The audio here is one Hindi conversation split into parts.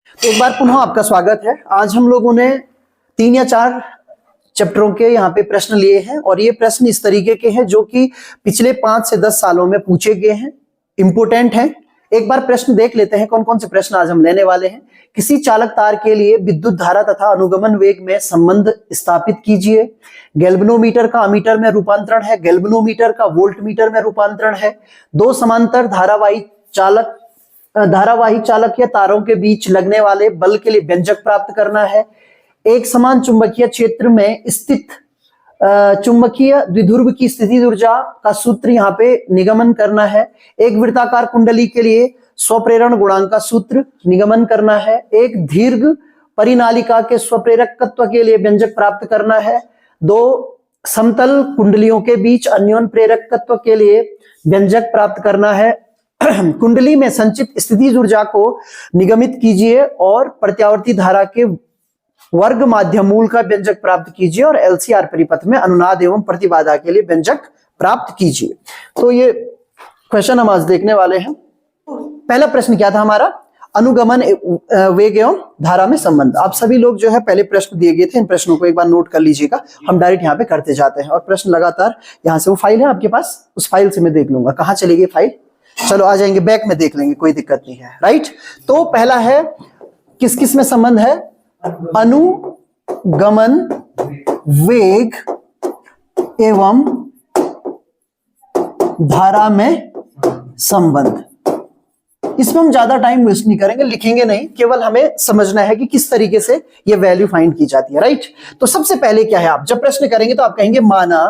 तो एक बार पुनः आपका स्वागत है। आज हम लोगों ने 3 या 4 चैप्टरों के यहाँ पे प्रश्न लिए हैं और ये प्रश्न इस तरीके के हैं जो कि पिछले 5 से 10 सालों में पूछे गए हैं, इंपोर्टेंट हैं। एक बार प्रश्न देख लेते हैं कौन कौन से प्रश्न आज हम लेने वाले हैं। किसी चालक तार के लिए विद्युत धारा तथा अनुगमन वेग में संबंध स्थापित कीजिए। गैल्वेनोमीटर का अमीटर में रूपांतरण है, गैल्वेनोमीटर का वोल्टमीटर में रूपांतरण है। 2 समांतर धारावाही चालक या तारों के बीच लगने वाले बल के लिए व्यंजक प्राप्त करना है। एक समान चुंबकीय क्षेत्र में स्थित चुंबकीय द्विध्रुव की स्थिति ऊर्जा का सूत्र यहाँ पे निगमन करना है। एक वृत्ताकार कुंडली के लिए स्वप्रेरण गुणांक का सूत्र निगमन करना है। एक दीर्घ परिनालिका के स्वप्रेरकत्व के लिए व्यंजक प्राप्त करना है। 2 समतल कुंडलियों के बीच अन्योन्य प्रेरकत्व के लिए व्यंजक प्राप्त करना है। कुंडली में संचित स्थिति ऊर्जा को निगमित कीजिए और प्रत्यावर्ती धारा के वर्ग माध्यम मूल का व्यंजक प्राप्त कीजिए और एलसीआर परिपथ में अनुनाद एवं प्रतिबाधा के लिए व्यंजक प्राप्त कीजिए। तो ये क्वेश्चन हम आज देखने वाले हैं। पहला प्रश्न क्या था हमारा? अनुगमन वेग एवं धारा में संबंध। आप सभी लोग जो है पहले प्रश्न दिए गए थे, इन प्रश्नों को एक बार नोट कर लीजिएगा। हम डायरेक्ट यहाँ पे करते जाते हैं और प्रश्न लगातार यहाँ से, वो फाइल है आपके पास, उस फाइल से मैं देख लूंगा कहाँ चली गई फाइल। चलो आ जाएंगे, बैक में देख लेंगे, कोई दिक्कत नहीं है। राइट, तो पहला है किस किस में संबंध है? अनुगमन वेग एवं धारा में संबंध। इसमें हम ज्यादा टाइम वेस्ट नहीं करेंगे, लिखेंगे नहीं, केवल हमें समझना है कि किस तरीके से ये वैल्यू फाइंड की जाती है। राइट, तो सबसे पहले क्या है, आप जब प्रश्न करेंगे तो आप कहेंगे माना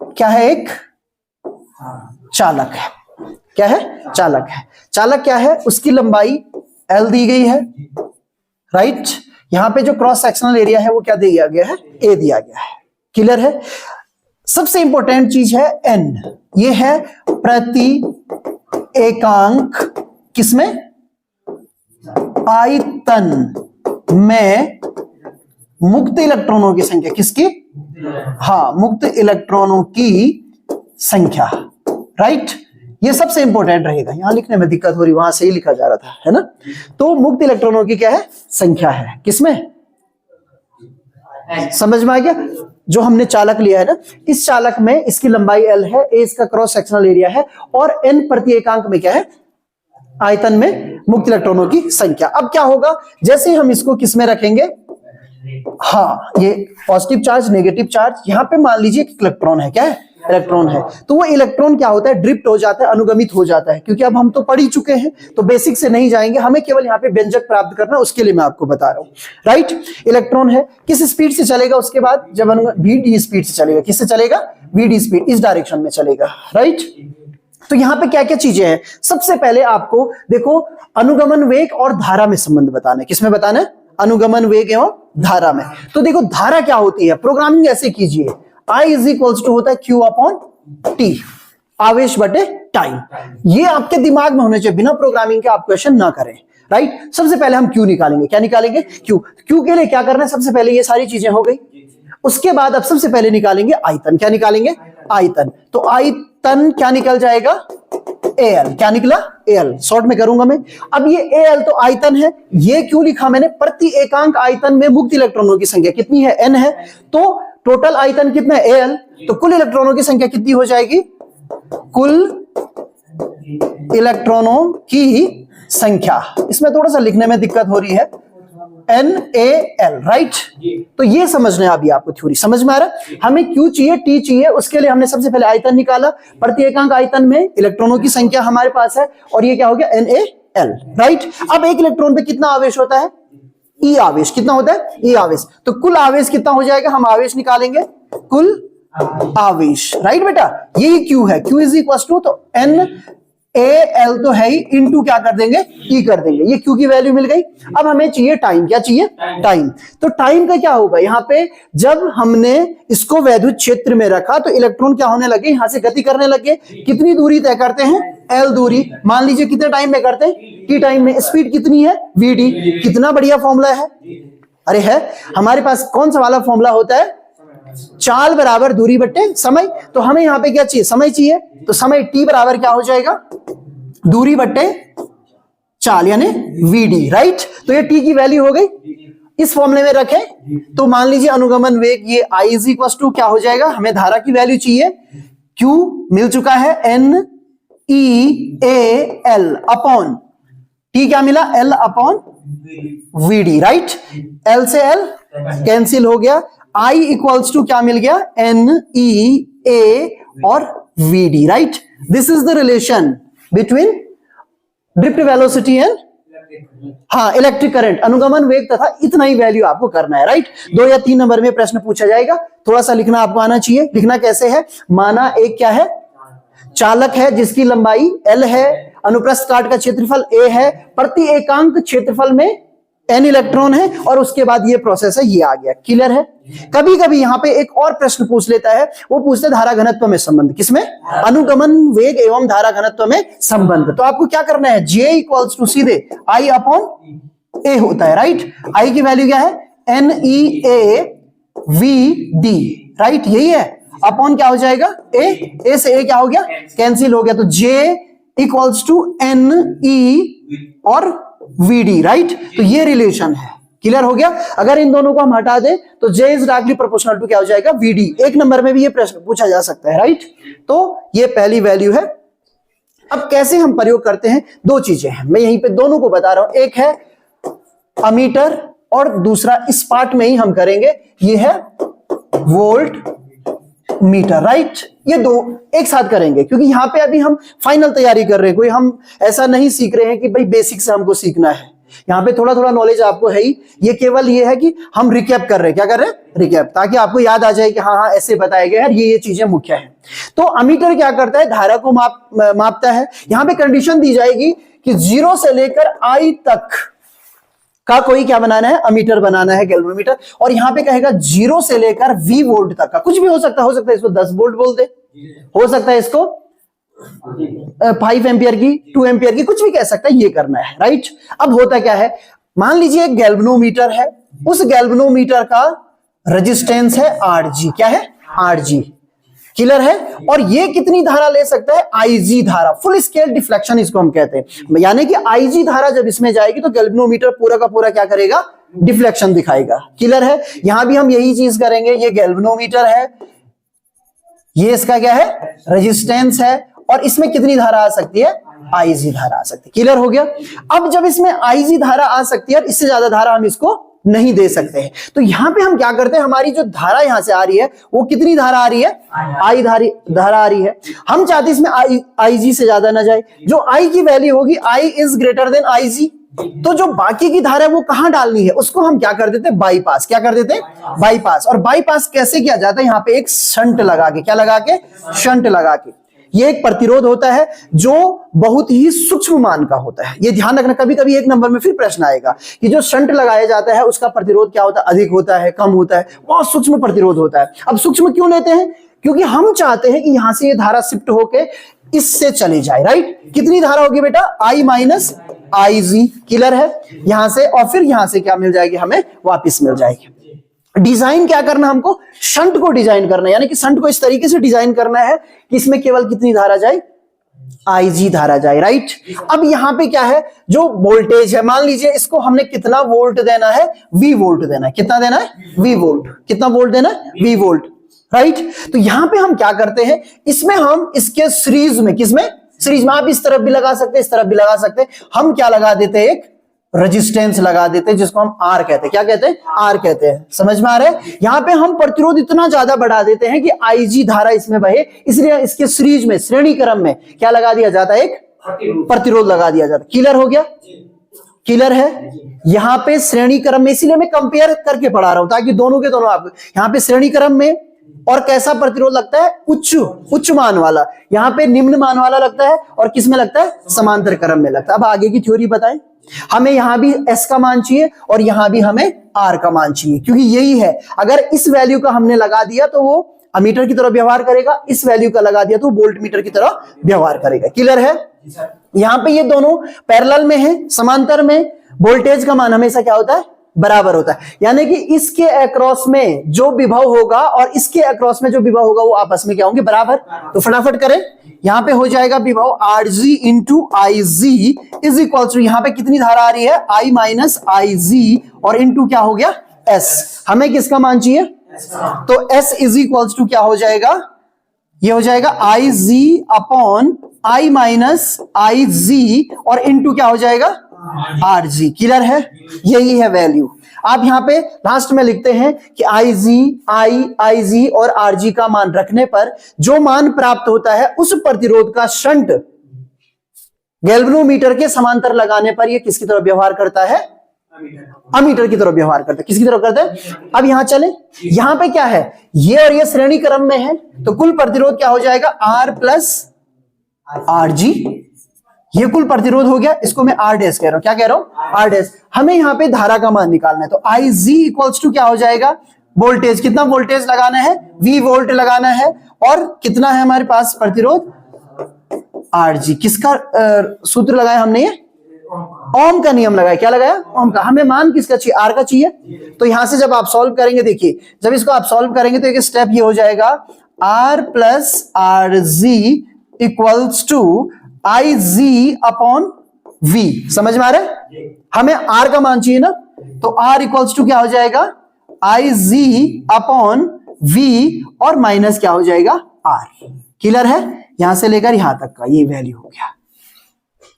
क्या है, एक चालक है। क्या है? चालक है। चालक क्या है? उसकी लंबाई L दी गई है। राइट, यहां पे जो क्रॉस सेक्शनल एरिया है वो क्या दिया गया है? A दिया गया है। क्लियर है? सबसे इंपॉर्टेंट चीज है N, ये है प्रति एकांक किसमें? आयतन में मुक्त इलेक्ट्रॉनों की संख्या। किसकी? हाँ, मुक्त इलेक्ट्रॉनों की संख्या। राइट, ये सबसे इंपॉर्टेंट रहेगा। यहां लिखने में दिक्कत हो रही, वहां से ही लिखा जा रहा था, है ना? तो मुक्त इलेक्ट्रॉनों की क्या है? संख्या है। किसमें? समझ में आ गया? जो हमने चालक लिया है ना, इस चालक में इसकी लंबाई L है, A इसका क्रॉस सेक्शनल एरिया है और N प्रति एकांक में क्या है? आयतन में मुक्त इलेक्ट्रॉनों की संख्या। अब क्या होगा, जैसे हम इसको किस में रखेंगे? हाँ, ये पॉजिटिव चार्ज, नेगेटिव चार्ज, यहां पे मान लीजिए कि इलेक्ट्रॉन है। क्या है? इलेक्ट्रॉन है। तो वो इलेक्ट्रॉन क्या होता है? ड्रिफ्ट हो जाता है, अनुगमित हो जाता है। क्योंकि अब हम तो पढ़ ही चुके हैं तो बेसिक से नहीं जाएंगे, हमें केवल यहाँ पे व्यंजक प्राप्त करना, उसके लिए मैं आपको बता रहा हूँ। राइट, इलेक्ट्रॉन है, किस स्पीड से चलेगा? उसके बाद जब VD स्पीड से चलेगा। किससे चलेगा? VD स्पीड, इस डायरेक्शन में चलेगा। राइट, तो यहाँ पे क्या क्या चीजें हैं? सबसे पहले आपको देखो, अनुगमन वेग और धारा में संबंध बताना है। किसमें बताना है? अनुगमन वेग एवं धारा में। तो देखो धारा क्या होती है, प्रोग्रामिंग ऐसे कीजिए, I इज इक्वल्स टू होता है Q अपॉन T, आवेश बटे टाइम। ये आपके दिमाग में होने चाहिए, बिना प्रोग्रामिंग के आप क्वेश्चन ना करें। राइट, सबसे पहले हम Q निकालेंगे। क्या निकालेंगे? Q के लिए क्या करना है? सबसे पहले ये सारी चीजें हो गई। उसके बाद अब सबसे पहले निकालेंगे आयतन। क्या निकालेंगे? आयतन। तो आयतन क्या निकल जाएगा? AL। क्या निकला? AL, शॉर्ट में करूंगा मैं। अब ये AL तो आयतन है, ये क्यों लिखा मैंने? प्रति एकांक आयतन में मुक्त इलेक्ट्रॉनों की संख्या कितनी है? N है। तो टोटल आयतन कितना है? AL। तो कुल इलेक्ट्रॉनों की संख्या कितनी हो जाएगी? कुल इलेक्ट्रॉनों की संख्या, इसमें थोड़ा सा लिखने में दिक्कत हो रही है, NaL। राइट, तो ये समझना है अभी आपको, थ्योरी समझ में आ रहा है? हमें Q चाहिए, T चाहिए, उसके लिए हमने सबसे पहले आयतन निकाला। प्रति एकांक आयतन में इलेक्ट्रॉनों की संख्या हमारे पास है और ये क्या हो गया? NaL। राइट, अब एक इलेक्ट्रॉन पे कितना आवेश होता है? E आवेश। कितना होता है? E आवेश। तो कुल आवेश कितना हो जाएगा? हम आवेश निकालेंगे, कुल आवेश। राइट बेटा, यही Q है। Q इज इक्वल टू, तो NaL तो है ही, इनटू क्या कर देंगे? E कर देंगे। ये Q की वैल्यू मिल गई। अब हमें चाहिए टाइम। क्या चाहिए? टाइम। तो टाइम का क्या होगा? यहाँ पे जब हमने इसको वैद्युत क्षेत्र में रखा तो इलेक्ट्रॉन क्या होने लगे? यहां से गति करने लगे। कितनी दूरी तय करते हैं? L दूरी। मान लीजिए कितने टाइम में करते हैं? T टाइम में। स्पीड कितनी है? VD। कितना बढ़िया फॉर्मूला है। अरे है, हमारे पास कौन सा वाला फॉर्मूला होता है? चाल बराबर दूरी बट्टे समय। तो हमें यहां पे क्या चाहिए? समय चाहिए। तो समय T बराबर क्या हो जाएगा? दूरी बट्टे चाल यानी VD, राइट। तो ये T की वैल्यू हो गई, इस फॉर्मूले में रखें तो मान लीजिए अनुगमन वेग ये I इज इक्वल टू क्या हो जाएगा, हमें धारा की वैल्यू चाहिए, Q मिल चुका है NEAL अपॉन T क्या मिला, L upon VD, right. L से L कैंसिल हो गया, I इक्वल्स टू क्या मिल गया, NEA और VD, right. This is the relation between drift velocity and electric current, अनुगमन वेग तथा इतना ही वैल्यू आपको करना है, राइट। 2 या 3 नंबर में प्रश्न पूछा जाएगा, थोड़ा सा लिखना आपको आना चाहिए। लिखना कैसे है, माना एक क्या है, चालक है जिसकी लंबाई L है, अनुप्रस्थ काट का क्षेत्रफल A है, प्रति एकांक क्षेत्रफल में N इलेक्ट्रॉन है, और उसके बाद ये प्रोसेस है, ये आ गया, क्लियर है। कभी कभी यहां पे एक और प्रश्न पूछ लेता है, वो पूछते धारा घनत्व में संबंध, किसमें, अनुगमन वेग एवं धारा घनत्व में संबंध। तो आपको क्या करना है, J इक्वल्स टू सीधे I अपॉन A होता है, राइट। I की वैल्यू क्या है, NEAVD, राइट, यही है, अपॉन क्या हो जाएगा A से A क्या हो गया, कैंसिल हो गया, तो J इक्वल्स टू NE और VD, राइट। तो ये रिलेशन है, क्लियर हो गया। अगर इन दोनों को हम हटा दें तो J is directly proportional to क्या हो जाएगा, VD। एक नंबर में भी ये प्रश्न पूछा जा सकता है, राइट। तो ये पहली वैल्यू है। अब कैसे हम प्रयोग करते हैं, 2 चीजें हैं, मैं यहीं पे दोनों को बता रहा हूं, एक है अमीटर और दूसरा इस पार्ट में ही हम करेंगे, ये है वोल्ट मीटर, राइट। ये 2 एक साथ करेंगे क्योंकि यहां पे अभी हम फाइनल तैयारी कर रहे हैं, कोई हम ऐसा नहीं सीख रहे हैं कि भाई बेसिक से हमको सीखना है, यहां पे थोड़ा थोड़ा नॉलेज आपको है ही, ये केवल ये है कि हम रिकैप कर रहे हैं, क्या कर रहे हैं, रिकैप, ताकि आपको याद आ जाए कि हाँ ऐसे बताया गया है, ये चीजें मुख्य है। तो अमीटर क्या करता है, धारा को मापता है। यहां पे कंडीशन दी जाएगी कि 0 से लेकर I तक का कोई क्या बनाना है, अमीटर बनाना है, गैल्वेनोमीटर। और यहां पे कहेगा 0 से लेकर V वोल्ट तक का, कुछ भी हो सकता है इसको 10 वोल्ट बोल दे, हो सकता है इसको 5 एम्पियर की, 2 एम्पियर की, कुछ भी कह सकता है, ये करना है, राइट। अब होता क्या है, मान लीजिए एक गैल्वेनोमीटर है, उस गैल्वेनोमीटर का रेजिस्टेंस है RG, क्या है, RG, क्लियर है। और ये कितनी धारा ले सकता है, IG धारा, फुल स्केल डिफ्लेक्शन इसको हम कहते हैं, यानी कि IG धारा जब इसमें जाएगी तो गैल्वेनोमीटर पूरा का पूरा क्या करेगा, डिफ्लेक्शन दिखाएगा, क्लियर है। यहां भी हम यही चीज करेंगे, ये गैल्वेनोमीटर है, ये इसका क्या है, रेजिस्टेंस है, और इसमें कितनी धारा आ सकती है, IG धारा आ सकती है, क्लियर हो गया। अब जब इसमें IG धारा आ सकती है और इससे ज्यादा धारा हम इसको नहीं दे सकते हैं, तो यहां पे हम क्या करते हैं, हमारी जो धारा यहां से आ रही है वो कितनी धारा आ रही है, I धारा आ रही है। हम चाहते इसमें IG से ज्यादा ना जाए, जो I की वैल्यू होगी I is greater than IG, तो जो बाकी की धारा है वो कहां डालनी है, उसको हम क्या कर देते हैं, बाईपास, क्या कर देते हैं, बाईपास। और बाईपास कैसे किया जाता है, यहां पे एक शंट लगा के, क्या लगा के, शंट लगा के। ये एक प्रतिरोध होता है जो बहुत ही सूक्ष्म मान का होता है, ये ध्यान रखना, कभी कभी एक नंबर में फिर प्रश्न आएगा कि जो शंट लगाया जाता है उसका प्रतिरोध क्या होता है, अधिक होता है, कम होता है, बहुत सूक्ष्म प्रतिरोध होता है। अब सूक्ष्म क्यों लेते हैं, क्योंकि हम चाहते हैं कि यहां से ये धारा शिफ्ट होके इससे चली जाए, राइट। कितनी धारा होगी बेटा, I माइनस IG, क्लियर है, यहां से, और फिर यहां से क्या मिल जाएगी, हमें वापिस मिल जाएगी। डिजाइन क्या करना, हमको शंट को डिजाइन करना है, यानी कि शंट को इस तरीके से डिजाइन करना है कि इसमें केवल कितनी धारा जाए, IG धारा जाए, राइट। अब यहां पे क्या है, जो वोल्टेज है, मान लीजिए इसको हमने कितना वोल्ट देना है, V वोल्ट देना है, कितना देना है, V वोल्ट, कितना वोल्ट देना है, V वोल्ट, राइट। तो यहां पे हम क्या करते हैं, इसमें हम इसके सीरीज में, किसमें, सीरीज में, आप इस तरफ भी लगा सकते हैं, इस तरफ भी लगा सकते हैं, हम क्या लगा देते हैं, एक रेजिस्टेंस लगा देते हैं, जिसको हम R कहते हैं, क्या कहते हैं, R कहते हैं, समझ में आ रहा है। यहां पे हम प्रतिरोध इतना ज्यादा बढ़ा देते हैं कि IG धारा इसमें बहे, इसलिए इसके सीरीज में, श्रेणी क्रम में क्या लगा दिया जाता है, एक प्रतिरोध लगा दिया जाता है, क्लियर हो गया, क्लियर है। यहां पे श्रेणी क्रम में, इसीलिए मैं कंपेयर करके पढ़ा रहा हूं ताकि दोनों के दोनों आप, यहां पे श्रेणी क्रम में और कैसा प्रतिरोध लगता है, उच्च मान वाला, यहां पे निम्न मान वाला लगता है, और किस में लगता है, समांतर क्रम में लगता है। अब आगे की थ्योरी बताएं, हमें यहां भी S का मान चाहिए और यहां भी हमें R का मान चाहिए, क्योंकि यही है, अगर इस वैल्यू का हमने लगा दिया तो वो अमीटर की तरह व्यवहार करेगा, इस वैल्यू का लगा दिया तो वोल्ट मीटर की तरह व्यवहार करेगा, क्लियर है। यहां पे ये दोनों पैरेलल में है, समांतर में वोल्टेज का मान हमेशा क्या होता है, बराबर होता है, यानी कि इसके अक्रॉस में जो विभव होगा और इसके अक्रॉस में जो विभव होगा वो आपस में क्या होंगे, बराबर। तो फटाफट करें, यहां पे हो जाएगा विभव RG into IG is equal to, यहां पे कितनी धारा आ रही है, I माइनस IG और इंटू क्या हो गया S। हमें किसका मान चाहिए, तो S इज इक्वल टू क्या हो जाएगा, ये हो जाएगा IG upon I minus IG और इंटू क्या हो जाएगा RG। क्लियर है, यही है वैल्यू। आप यहां पे लास्ट में लिखते हैं कि IG और RG का मान रखने पर जो मान प्राप्त होता है उस प्रतिरोध का शंट गैल्वेनोमीटर के समांतर लगाने पर यह किसकी तरफ व्यवहार करता है, अमीटर की तरफ व्यवहार करता है। किसकी तरफ करता है, अब यहां चले, यहां पे क्या है, ये और ये श्रेणी क्रम में है, तो कुल प्रतिरोध क्या हो जाएगा, R प्लस RG, ये कुल प्रतिरोध हो गया, इसको मैं R डैश कह रहा हूं, क्या कह रहा हूं, R डैश। हमें यहां पे धारा का मान निकालना है, तो IG इक्वल्स टू क्या हो जाएगा, वोल्टेज, कितना वोल्टेज लगाना है, V वोल्ट लगाना है, और कितना है हमारे पास प्रतिरोध RG। किसका सूत्र लगाया हमने, ये ओम का नियम लगाया, क्या लगाया, ओम का। हमें मान किसका चाहिए, R का चाहिए। तो यहां से जब आप सॉल्व करेंगे, देखिए जब इसको आप सॉल्व करेंगे तो एक स्टेप ये हो जाएगा, R plus RG equals to IG upon V। समझ में आ रहा है, हमें R का मान चाहिए ना, तो R इक्वल्स टू क्या हो जाएगा, IG अपॉन V और माइनस क्या हो जाएगा R। क्लियर है, यहां से लेकर यहां तक का ये वैल्यू हो गया।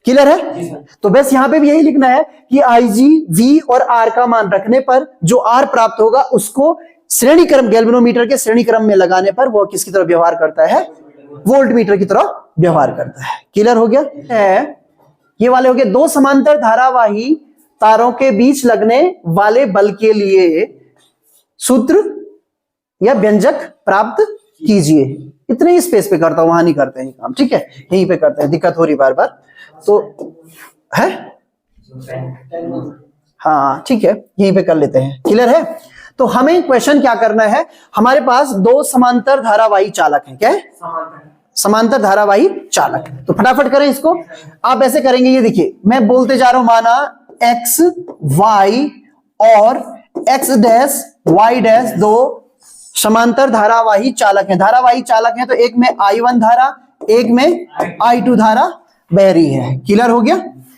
क्लियर है, तो बस यहां पे भी यही लिखना है कि IG, V और R का मान रखने पर जो R प्राप्त होगा उसको श्रेणी क्रम, गैल्वेनोमीटर के श्रेणी क्रम में लगाने पर वो किसकी तरफ व्यवहार करता है, वोल्ट मीटर की तरफ व्यवहार करता है। क्लियर हो गया है, ये वाले हो गए। दो समांतर धारावाही तारों के बीच लगने वाले बल के लिए सूत्र या व्यंजक प्राप्त कीजिए। इतने ही स्पेस पे करता हूं, वहां नहीं करते हैं काम, ठीक है, यहीं पे करते हैं, दिक्कत हो रही बार बार तो है, हाँ ठीक है, यहीं पे कर लेते हैं। क्लियर है, तो हमें क्वेश्चन क्या करना है, हमारे पास दो समांतर धारावाही चालक हैं, क्या है, समांतर धारावाही चालक। तो फटाफट करें इसको, आप ऐसे करेंगे, ये देखिए मैं बोलते जा रहा हूं, माना x y और x डैश y डैश दो समांतर धारावाही चालक हैं। धारावाही चालक हैं तो एक में I1 धारा, एक में I2 धारा बह रही है। क्लियर हो गया,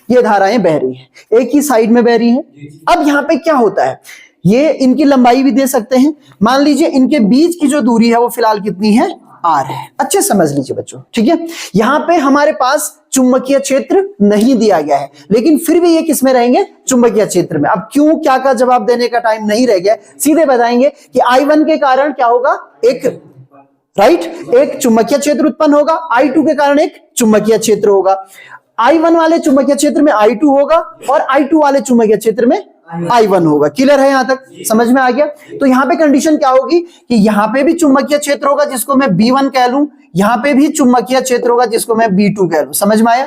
ये धाराएं बह रही हैं, एक ही साइड में बह रही हैं। अब यहां पे क्या होता है, ये इनकी लंबाई भी दे सकते हैं। मान लीजिए इनके बीच की जो दूरी है वो फिलहाल कितनी है, R है। अच्छे समझ लीजिए बच्चों, ठीक है। यहां पे हमारे पास चुंबकीय क्षेत्र नहीं दिया गया है, लेकिन फिर भी ये किस में रहेंगे, चुंबकीय क्षेत्र में। अब क्यों क्या का जवाब देने का टाइम नहीं रह गया, सीधे बताएंगे कि I1 के कारण क्या होगा, एक एक चुंबकीय क्षेत्र उत्पन्न होगा, I2 के कारण एक चुंबकीय क्षेत्र होगा। I1 वाले चुंबकीय क्षेत्र में I2 होगा और I2 वाले चुंबकीय क्षेत्र में I1 होगा। क्लियर है, यहां तक समझ में आ गया। तो यहां पे कंडीशन क्या होगी कि यहां पे भी चुंबकीय क्षेत्र होगा जिसको मैं B1 कह लूं, यहां पे भी चुंबकीय क्षेत्र होगा जिसको मैं B2 कह लूं। समझ में आया,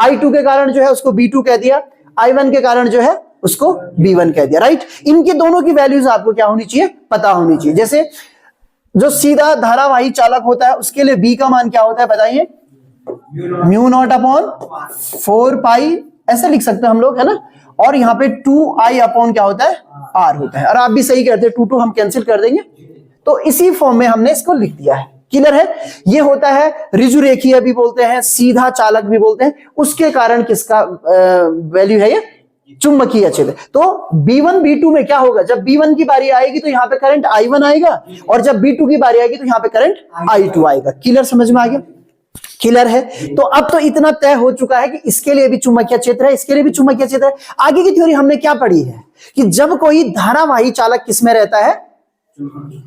I2 के कारण जो है उसको B2 कह दिया, I1 के कारण जो है उसको B1 कह दिया, राइट। इनके दोनों की वैल्यूज आपको क्या होनी चाहिए, पता होनी चाहिए। जैसे जो सीधा धारावाही चालक होता है उसके लिए B का मान क्या होता है बताइए, म्यू नॉट अपॉन 4 पाई, ऐसे लिख सकते हैं हम लोग, है ना। और यहाँ पे 2I अपॉन क्या होता है, R होता है। और आप भी सही कहते हैं, 2 हम कैंसिल कर देंगे, तो इसी फॉर्म में हमने इसको लिख दिया है। क्लियर है, ये होता है ऋजुरेखीय भी बोलते हैं, सीधा चालक भी बोलते हैं। उसके कारण किसका वैल्यू है, ये चुंबकीय क्षेत्र। तो B1 B2 में क्या होगा, जब B1 की बारी आएगी तो यहाँ पे करंट I1 आएगा, और जब B2 की बारी आएगी तो यहाँ पे करंट I2 आएगा। क्लियर, समझ में आ गया। क्लियर है, तो अब तो इतना तय हो चुका है कि इसके लिए भी चुंबकीय क्षेत्र है, इसके लिए भी चुंबकीय क्षेत्र है। आगे की थ्योरी हमने क्या पढ़ी है कि जब कोई धारावाही चालक किसमें रहता है,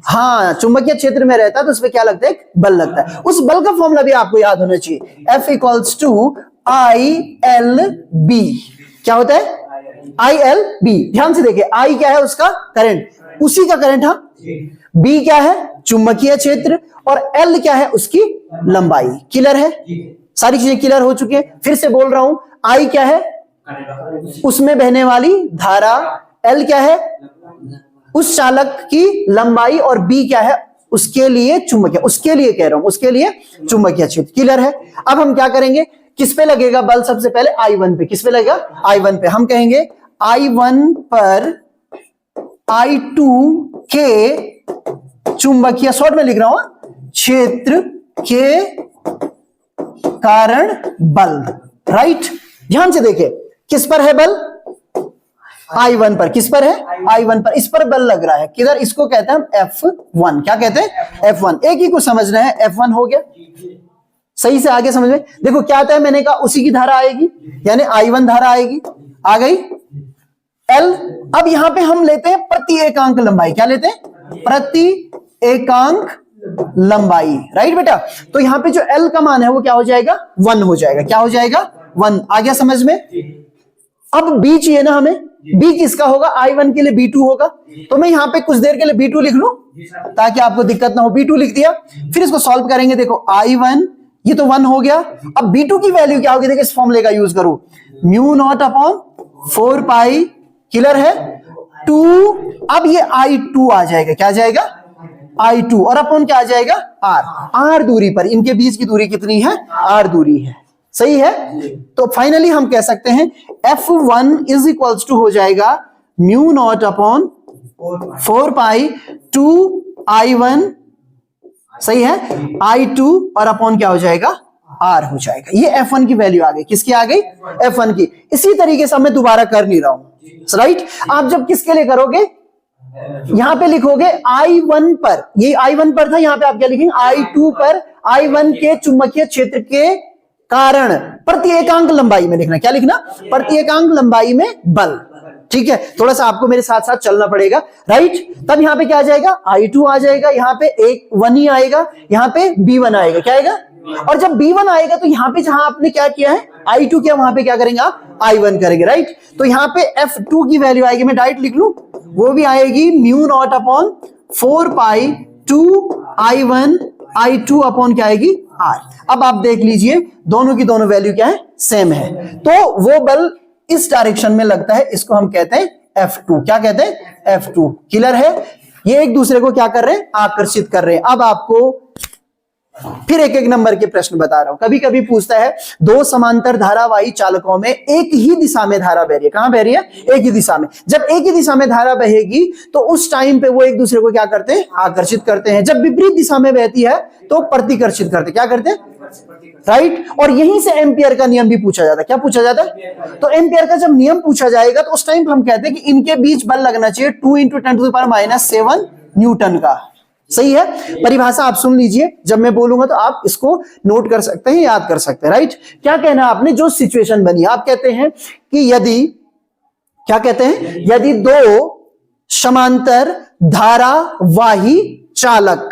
हाँ चुंबकीय क्षेत्र में रहता है, तो उसमें क्या लगता है, बल लगता है। उस बल का फॉर्मूला भी आपको याद होना चाहिए, F इक्वल्स टू ILB। क्या होता है, ILB। ध्यान से देखिए, I क्या है, उसका करंट, उसी का करंट, हाँ। B क्या है, चुंबकीय क्षेत्र, और L क्या है, उसकी लंबाई। क्लियर है, सारी चीजें क्लियर हो चुकी हैं। फिर से बोल रहा हूं, I क्या है, उसमें बहने वाली धारा, L क्या है, उस चालक की लंबाई, और B क्या है, उसके लिए चुंबकीय, उसके लिए कह रहा हूं, उसके लिए चुंबकीय क्षेत्र। क्लियर है। अब हम क्या करेंगे, किस पे लगेगा बल, सबसे पहले I1 पे। किस पे लगेगा, I1 पे। हम कहेंगे I1 पर I2 के चुंबकीय, शॉर्ट में लिख रहा हूं, क्षेत्र के कारण बल, राइट। ध्यान से देखें, किस पर है बल? I1 पर। किस पर है? I1 पर। इस पर बल लग रहा है, किधर? इसको कहते हैं हम F1। क्या कहते हैं? F1। एक ही को समझना है, F1 हो गया। सही से आगे समझ में। देखो क्या आता है, मैंने कहा उसी की धारा आएगी, यानी I1 धारा आएगी, आ गई L। अब यहां पे हम लेते हैं प्रति एकांक लंबाई। क्या लेते हैं? प्रति एकांक लंबाई, राइट बेटा। तो यहां पे जो L का मान है वो क्या हो जाएगा? 1 हो जाएगा। क्या हो जाएगा? 1। आ गया समझ में। अब B चाहिए ना हमें, B किसका होगा? I1 के लिए B2 होगा। तो मैं यहां पे कुछ देर के लिए B2 लिख लूं ताकि आपको दिक्कत ना हो। B2 लिख दिया, फिर इसको सॉल्व करेंगे। देखो I1 ये तो 1 हो गया। अब B2 की वैल्यू क्या होगी? देखो इस फॉर्मूले का यूज करो, म्यू नॉट अपॉन 4 पाई, क्लियर है, 2। अब ये I2 आ जाएगा। क्या आ जाएगा? I2। और अपॉन क्या आ जाएगा? R। R दूरी पर, इनके बीच की दूरी कितनी है? R दूरी है। सही है। तो फाइनली हम कह सकते हैं F1 इज इक्वल्स टू हो जाएगा म्यू नॉट अपॉन 4 पाई 2 I1, सही है, I2 और अपॉन क्या हो जाएगा? R हो जाएगा। ये F1 की वैल्यू आ गई। किसकी आ गई? F1 की। इसी तरीके से मैं दोबारा कर नहीं रहा हूं, राइट। आप जब किसके लिए करोगे, यहां पे लिखोगे I1 पर, ये I1 पर था, यहां पे आप क्या लिखेंगे? I2 पर I1 के चुंबकीय क्षेत्र के कारण प्रति एकांक लंबाई में लिखना। क्या लिखना? प्रति एकांक लंबाई में बल। ठीक है, थोड़ा सा आपको मेरे साथ साथ चलना पड़ेगा, राइट। तब यहां पे क्या आ जाएगा? I2 आ जाएगा, यहां पे 1 ही आएगा, यहां पे B1 आएगा। क्या आएगा? और जब B1 आएगा तो यहां पे जहां आपने क्या किया है, I2 किया, वहां पे क्या करेंगे आप? I1 करेंगे, राइट। तो यहां पे F2 की वैल्यू आएगी, मैं डायरेक्ट लिख लूं, वो भी आएगी म्यू नॉट अपॉन 4 पाई 2 I1 I2 अपॉन क्या आएगी? R। अब आप देख लीजिए दोनों की दोनों वैल्यू क्या है? सेम है। तो वो बल इस डायरेक्शन में लगता है, इसको हम कहते हैं F2। क्या कहते हैं? F2। क्लियर है। ये एक दूसरे को क्या कर रहे हैं? आकर्षित कर रहे हैं। अब आपको फिर एक एक नंबर के प्रश्न बता रहा हूं। कभी कभी पूछता है, दो समांतर धारावाही चालकों में एक ही दिशा में धारा बह रही है। कहां बह रही है? एक ही दिशा में। जब एक ही दिशा में धारा बहेगी तो उस टाइम पे वो एक दूसरे को क्या करते हैं? आकर्षित करते हैं। जब विपरीत दिशा में बहती है तो प्रतिकर्षित करते। क्या करते हैं? राइट। और यहीं से एम्पियर का नियम भी पूछा जाता है। क्या पूछा जाता है? तो एम्पियर का जब नियम पूछा जाएगा तो उस टाइम हम कहते हैं कि इनके बीच बल लगना चाहिए 2 × 10⁻⁷ न्यूटन का। सही है। परिभाषा आप सुन लीजिए, जब मैं बोलूंगा तो आप इसको नोट कर सकते हैं, याद कर सकते हैं, राइट। क्या कहना आपने? जो सिचुएशन बनी, आप कहते हैं कि यदि, क्या कहते हैं? यदि दो समांतर धारावाही चालक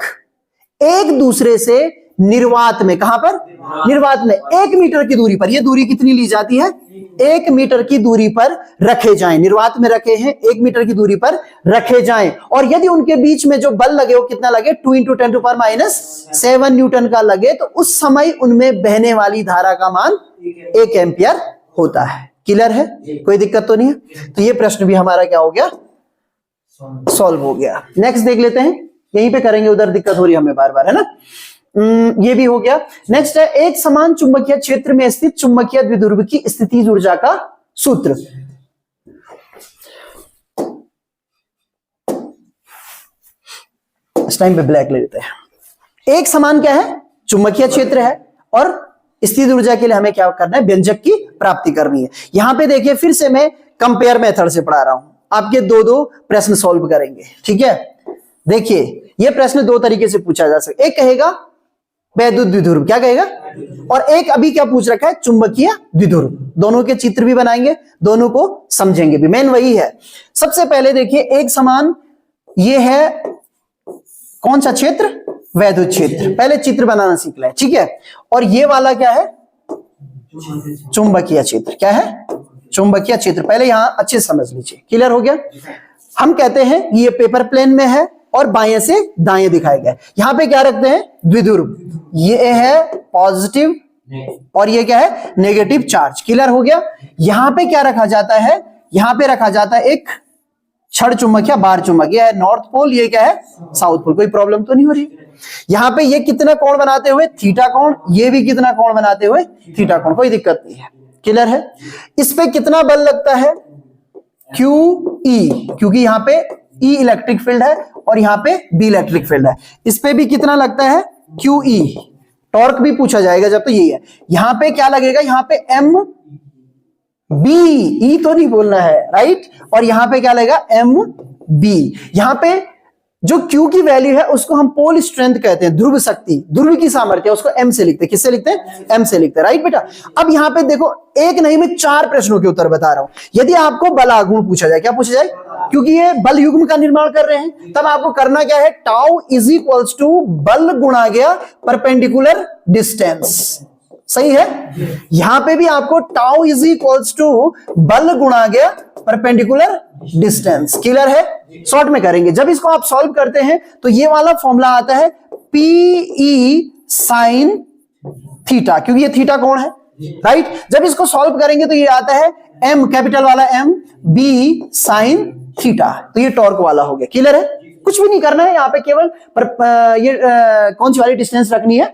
एक दूसरे से निर्वात में, कहां पर? निर्वात में 1 मीटर की दूरी पर, यह दूरी कितनी ली जाती है? 1 मीटर की दूरी पर रखे जाएं। निर्वात में रखे हैं, 1 मीटर की दूरी पर रखे जाएं। और यदि उनके बीच में जो बल लगे वो कितना लगे? 2 × 10⁻⁷ न्यूटन का लगे, तो उस समय उनमें बहने वाली धारा का मान 1 एम्पियर होता है। क्लियर है? कोई दिक्कत तो नहीं है। तो ये प्रश्न भी हमारा क्या हो गया? सॉल्व हो गया। नेक्स्ट देख लेते हैं, यहीं पे करेंगे, उधर दिक्कत हो रही है हमें बार बार, है ना। ये भी हो गया। नेक्स्ट है, एक समान चुंबकीय क्षेत्र में स्थित चुंबकीय द्विध्रुव की स्थितिज ऊर्जा का सूत्र। इस टाइम पे ब्लैक ले लेते हैं। एक समान क्या है? चुंबकीय क्षेत्र है, और स्थित ऊर्जा के लिए हमें क्या करना है? व्यंजक की प्राप्ति करनी है। यहां पे देखिए, फिर से मैं कंपेयर मेथड से पढ़ा रहा हूं, आपके दो प्रश्न सॉल्व करेंगे। ठीक है, देखिए यह प्रश्न दो तरीके से पूछा जा सकता है। एक कहेगा वैद्युत द्विध्रुव, क्या कहेगा? और एक अभी क्या पूछ रखा है? चुंबकीय द्विध्रुव। दोनों के चित्र भी बनाएंगे, दोनों को समझेंगे भी, मेन वही है। सबसे पहले देखिए, एक समान, ये है कौन सा क्षेत्र? वैद्युत क्षेत्र। पहले चित्र बनाना सीख लें, ठीक है। और ये वाला क्या है? चुंबकीय क्षेत्र। क्या है? चुंबकीय क्षेत्र। पहले यहां अच्छे से समझ लीजिए। क्लियर हो गया? हम कहते हैं ये पेपर प्लेन में है और बाएं से दाएं दिखाए गए। यहां पे क्या रखते हैं? द्विध्रुव। ये है पॉजिटिव और ये क्या है? Negative charge. क्लियर हो गया? यहां पे क्या रखा जाता है? यहां पे रखा जाता है एक क्षण चुंबक या बार चुंबक। ये है नॉर्थ पोल, ये क्या है? South pole. कोई प्रॉब्लम तो नहीं हो रही? यहां पे ये कितना कोण बनाते हुए? थीटा कोण। ये भी कितना कोण बनाते हुए? थीटा कोण। कोई दिक्कत नहीं है। क्लियर है? इस पे कितना बल लगता है? QE, क्योंकि यहां पे E इलेक्ट्रिक फील्ड है और यहाँ पे B इलेक्ट्रिक फील्ड है। इस पे भी कितना लगता है QE, टॉर्क भी पूछा जाएगा जब तो यही है। यहाँ पे क्या लगेगा, यहाँ पे MB, E तो नहीं बोलना है, राइट। और यहाँ पे क्या लगेगा MB। यहाँ पे जो Q की वैल्यू है उसको हम पोल स्ट्रेंथ कहते हैं, ध्रुव शक्ति, ध्रुव की सामर्थ्य, उसको M से लिखते हैं। किससे लिखते हैं? M से लिखते हैं, राइट बेटा। अब यहाँ पे देखो, एक नहीं मैं 4 प्रश्नों के उत्तर बता रहा हूं। यदि आपको बल आघूर्ण पूछा जाए, क्या पूछा जाए, क्योंकि ये बल युग्म का निर्माण कर रहे हैं, तब आपको करना क्या है, टाउ इज इक्वल्स टू बल गुणा गया परपेंडिकुलर डिस्टेंस। सही है। यहां पे भी आपको टाउ इज इक्वल्स टू बल गुणा गया परपेंडिकुलर डिस्टेंस। क्लियर है? शॉर्ट में करेंगे। जब इसको आप सॉल्व करते हैं तो ये वाला फॉर्मूला आता है PE साइन थीटा, क्योंकि ये थीटा कोण है, राइट। जब इसको सॉल्व करेंगे तो ये आता है M, कैपिटल वाला M, B साइन थीटा, तो ये टॉर्क वाला हो गया। क्लियर है? कुछ भी नहीं करना है यहाँ पे, केवल कौन सी वाली डिस्टेंस रखनी है,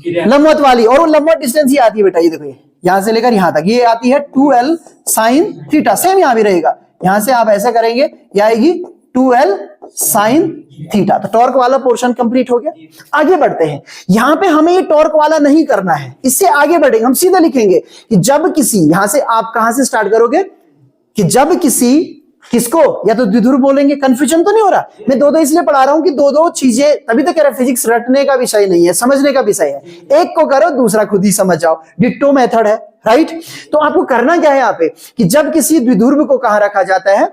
लंबवत वाली। और वो लंबवत डिस्टेंस ही आती है बेटा, ये देखो, यहां से लेकर यहां तक ये आती है 2L साइन थीटा। सेम यहां भी रहेगा, यहां से आप ऐसा करेंगे, ये आएगी 2L साइन थीटा। तो टॉर्क वाला पोर्शन कंप्लीट हो गया। आगे बढ़ते हैं। यहां पे हमें ये टॉर्क वाला नहीं करना है, इससे आगे बढ़ेंगे। हम सीधा लिखेंगे कि जब किसी, यहां से आप कहां से स्टार्ट करोगे, कि जब किसी, किसको, या तो द्विध्रुव बोलेंगे। कंफ्यूजन तो नहीं हो रहा? मैं दो इसलिए पढ़ा रहा हूं कि दो चीजें, तभी तो कह रहा फिजिक्स रटने का विषय नहीं है, समझने का विषय है। एक को करो, दूसरा खुद ही समझ जाओ, डिट्टो मेथड है, राइट। तो आपको करना क्या है यहाँ पे, कि जब किसी द्विध्रुव को कहां रखा जाता है,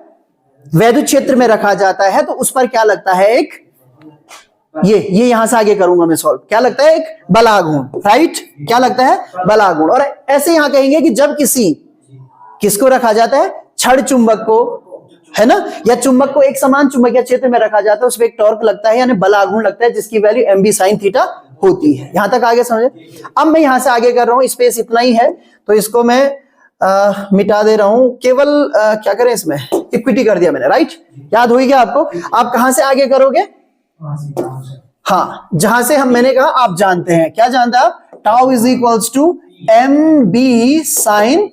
वैद्युत क्षेत्र में रखा जाता है, तो उस पर क्या लगता है, एक ये यहां से आगे करूंगा मैं सॉल्व, क्या लगता है, एक बलाघूर्ण, राइट। क्या लगता है, बलाघूर्ण। और ऐसे यहां कहेंगे कि जब किसको रखा जाता है, छड़ चुंबक को, है ना, या चुंबक को एक समान चुंबकीय क्षेत्र में रखा जाता है, उसमें एक टॉर्क लगता है, यानी बलाघूर्ण लगता है, जिसकी वैल्यू MB साइन थीटा होती है। यहां तक आगे समझे। अब मैं यहां से आगे कर रहा हूं, स्पेस इतना ही है, तो इसको मैं मिटा दे रहा हूं। केवल क्या करें, इसमें इक्विटी कर दिया मैंने, राइट। याद होगी क्या आपको? आप कहां से आगे करोगे, हाँ, जहां से मैंने कहा आप जानते हैं, क्या जानते हैं आप, tau is equals to MB sine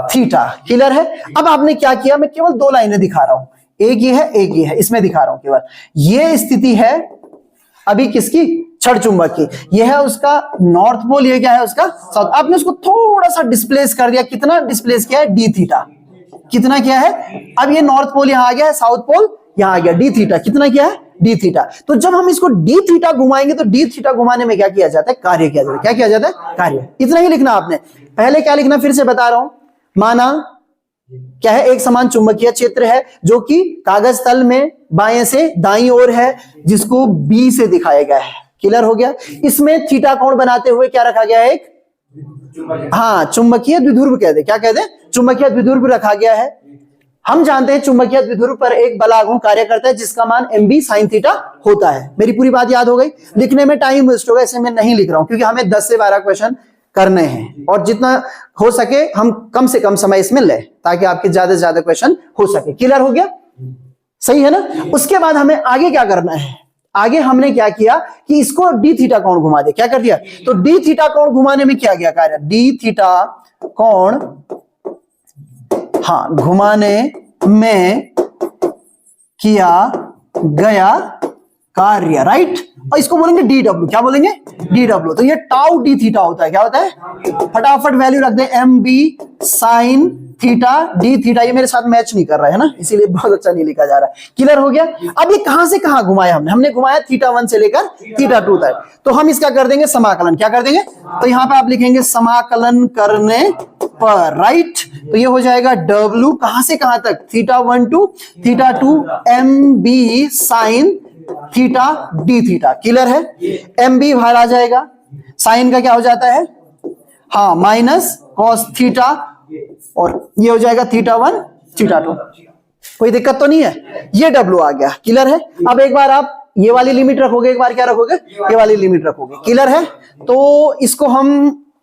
theta. Clear है? अब आपने क्या किया, मैं केवल 2 लाइनें दिखा रहा हूं, एक ये है, एक ये है, इसमें दिखा रहा हूं केवल। ये स्थिति है अभी किसकी, छड़ चुंबक की। यह है उसका नॉर्थ पोल, ये क्या है उसका साउथ। आपने उसको थोड़ा सा डिस्प्लेस कर दिया। कितना डिस्प्लेस किया है, D थीटा। कितना किया है, अब ये नॉर्थ पोल यहां आ गया है, साउथ पोल यहां आ गया, D थीटा। कितना किया है, D थीटा। तो जब हम इसको D थीटा घुमाएंगे तो D थीटा घुमाने में क्या किया जाता है, कार्य किया जाता है। क्या किया जाता है, कार्य। इतना ही लिखना आपने। पहले क्या लिखना, फिर से बता रहा हूं, माना क्या है, एक समान चुंबकीय क्षेत्र है जो कि कागज तल में बाएं से दाईं ओर है, जिसको B से दिखाया गया है। क्लियर हो गया? इसमें थीटा कोण बनाते हुए क्या रखा गया है, एक, हाँ, चुंबकीय द्विध्रुव कहते हैं। क्या कहते हैं, चुंबकीय द्विध्रुव रखा गया है। हम जानते हैं चुंबकीय द्विध्रुव पर एक बलाघूर्ण कार्य करता है, जिसका मान MB साइन थीटा होता है। मेरी पूरी बात याद हो गई? लिखने में टाइम वेस्ट होगा, इसलिए मैं नहीं लिख रहा हूं, क्योंकि हमें 10 से 12 क्वेश्चन करने हैं, और जितना हो सके हम कम से कम समय इसमें लें, ताकि आपके ज्यादा से ज्यादा क्वेश्चन हो सके। क्लियर हो गया? सही है ना? उसके बाद हमें आगे क्या करना है, आगे हमने क्या किया कि इसको D थीटा कोण घुमा दे। क्या कर दिया, तो D थीटा कोण घुमाने में क्या गया कार्य, D थीटा कोण, हाँ, घुमाने में किया गया कार्य, राइट। और इसको बोलेंगे DW। क्या बोलेंगे, DW। तो ये टाउ D थीटा होता है। क्या होता है, फटाफट वैल्यू रख दे, MB sine theta D theta. ये मेरे साथ मैच नहीं कर रहा है ना, इसीलिए बहुत अच्छा नहीं लिखा जा रहा है। क्लियर हो गया? अब ये कहां से कहां घुमाया हमने घुमाया θ1 से लेकर θ2 तक। तो हम इसका कर देंगे समाकलन। क्या कर देंगे, तो यहां पे आप लिखेंगे समाकलन करने पर, राइट। तो ये हो जाएगा W, कहां से कहां तक, θ1 to θ2, MB sine theta D theta. Clear है? MB बाहर आ जाएगा, साइन का क्या हो जाता है, हाँ, माइनस कॉस थीटा, और ये हो जाएगा θ1 θ2। कोई दिक्कत तो नहीं है? ये W आ गया। क्लियर है? अब एक बार आप ये वाली लिमिट रखोगे, एक बार क्या रखोगे, ये वाली लिमिट रखोगे। क्लियर है? तो इसको हम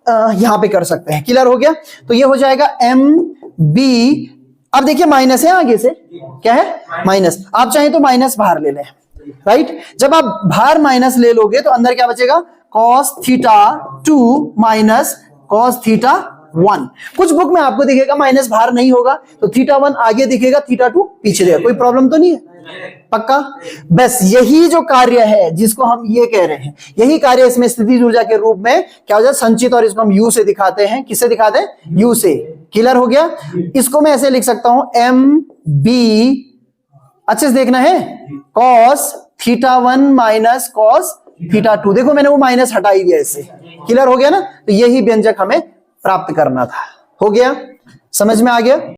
यहां पे कर सकते हैं। क्लियर हो गया? तो ये हो जाएगा MB, अब देखिए माइनस है आगे से, क्या है, माइनस। आप चाहें तो माइनस बाहर ले लें, राइट। जब आप बाहर माइनस ले लोगे तो अंदर क्या बचेगा, cos θ2 माइनस cos θ1। कुछ बुक में आपको दिखेगा माइनस बाहर नहीं होगा, तो θ1 आगे दिखेगा, θ2 पीछे रहेगा। कोई प्रॉब्लम तो नहीं है? पक्का? बस यही जो कार्य है जिसको हम ये कह रहे हैं, यही कार्य इसमें स्थितिज ऊर्जा के रूप में क्या हो जाए, संचित, और इसको हम यू से दिखाते हैं। किससे दिखाते हैं? यू से। क्लियर हो गया? इसको मैं ऐसे लिख सकता हूं, एम बी, अच्छे से देखना है, cos theta 1 minus cos theta 2। देखो मैंने वो माइनस हटा ही दिया इससे। क्लियर हो गया ना? तो यही व्यंजक हमें प्राप्त करना था। हो गया? समझ में आ गया?